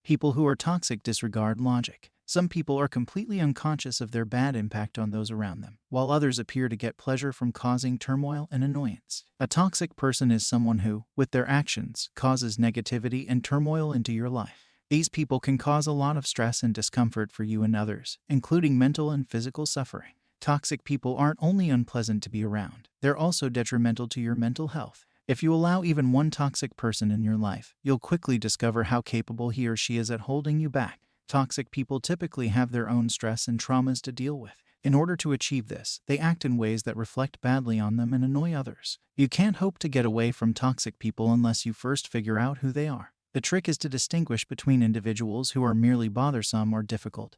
People who are toxic disregard logic. Some people are completely unconscious of their bad impact on those around them, while others appear to get pleasure from causing turmoil and annoyance. A toxic person is someone who, with their actions, causes negativity and turmoil into your life. These people can cause a lot of stress and discomfort for you and others, including mental and physical suffering. Toxic people aren't only unpleasant to be around, they're also detrimental to your mental health. If you allow even one toxic person in your life, you'll quickly discover how capable he or she is at holding you back. Toxic people typically have their own stress and traumas to deal with. In order to achieve this, they act in ways that reflect badly on them and annoy others. You can't hope to get away from toxic people unless you first figure out who they are. The trick is to distinguish between individuals who are merely bothersome or difficult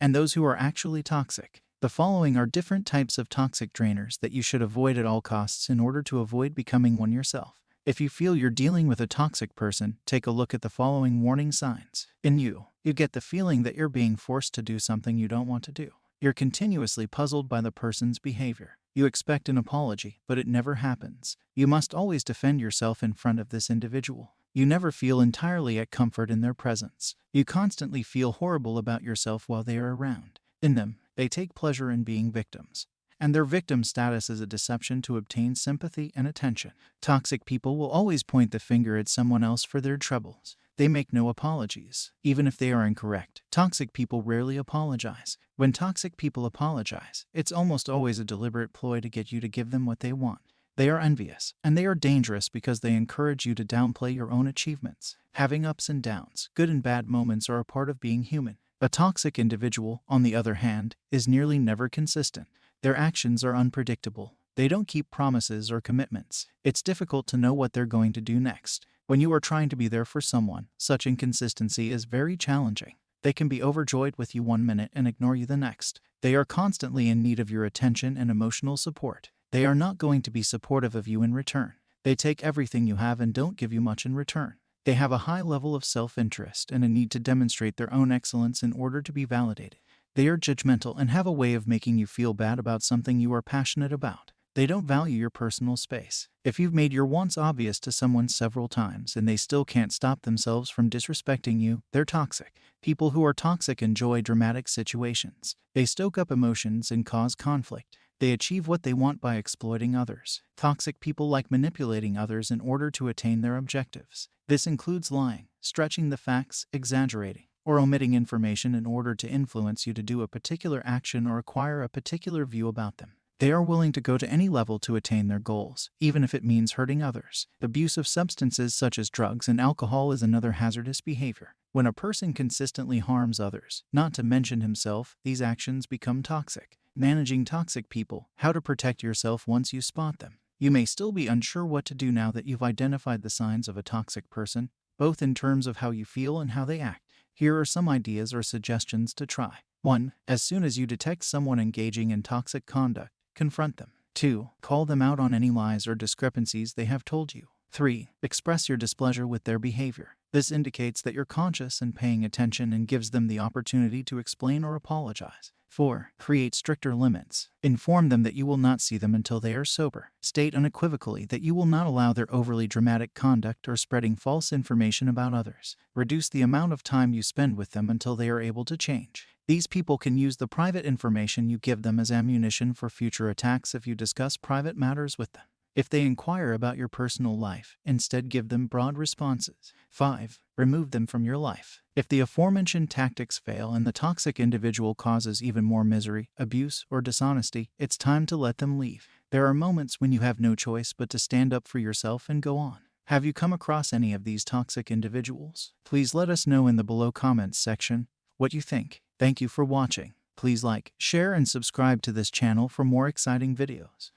and those who are actually toxic. The following are different types of toxic drainers that you should avoid at all costs in order to avoid becoming one yourself. If you feel you're dealing with a toxic person, take a look at the following warning signs. In you get the feeling that you're being forced to do something you don't want to do. You're continuously puzzled by the person's behavior. You expect an apology, but it never happens. You must always defend yourself in front of this individual. You never feel entirely at comfort in their presence. You constantly feel horrible about yourself while they are around. In them, they take pleasure in being victims, and their victim status is a deception to obtain sympathy and attention. Toxic people will always point the finger at someone else for their troubles. They make no apologies, even if they are incorrect. Toxic people rarely apologize. When toxic people apologize, it's almost always a deliberate ploy to get you to give them what they want. They are envious, and they are dangerous because they encourage you to downplay your own achievements. Having ups and downs, good and bad moments are a part of being human. A toxic individual, on the other hand, is nearly never consistent. Their actions are unpredictable. They don't keep promises or commitments. It's difficult to know what they're going to do next. When you are trying to be there for someone, such inconsistency is very challenging. They can be overjoyed with you one minute and ignore you the next. They are constantly in need of your attention and emotional support. They are not going to be supportive of you in return. They take everything you have and don't give you much in return. They have a high level of self-interest and a need to demonstrate their own excellence in order to be validated. They are judgmental and have a way of making you feel bad about something you are passionate about. They don't value your personal space. If you've made your wants obvious to someone several times and they still can't stop themselves from disrespecting you, they're toxic. People who are toxic enjoy dramatic situations. They stoke up emotions and cause conflict. They achieve what they want by exploiting others. Toxic people like manipulating others in order to attain their objectives. This includes lying, stretching the facts, exaggerating, or omitting information in order to influence you to do a particular action or acquire a particular view about them. They are willing to go to any level to attain their goals, even if it means hurting others. Abuse of substances such as drugs and alcohol is another hazardous behavior. When a person consistently harms others, not to mention himself, these actions become toxic. Managing toxic people. How to protect yourself once you spot them. You may still be unsure what to do now that you've identified the signs of a toxic person, both in terms of how you feel and how they act. Here are some ideas or suggestions to try. 1. As soon as you detect someone engaging in toxic conduct, confront them. 2. Call them out on any lies or discrepancies they have told you. 3. Express your displeasure with their behavior. This indicates that you're conscious and paying attention and gives them the opportunity to explain or apologize. 4. Create stricter limits. Inform them that you will not see them until they are sober. State unequivocally that you will not allow their overly dramatic conduct or spreading false information about others. Reduce the amount of time you spend with them until they are able to change. These people can use the private information you give them as ammunition for future attacks if you discuss private matters with them. If they inquire about your personal life, instead give them broad responses. 5. Remove them from your life. If the aforementioned tactics fail and the toxic individual causes even more misery, abuse, or dishonesty, it's time to let them leave. There are moments when you have no choice but to stand up for yourself and go on. Have you come across any of these toxic individuals? Please let us know in the below comments section what you think. Thank you for watching. Please like, share, and subscribe to this channel for more exciting videos.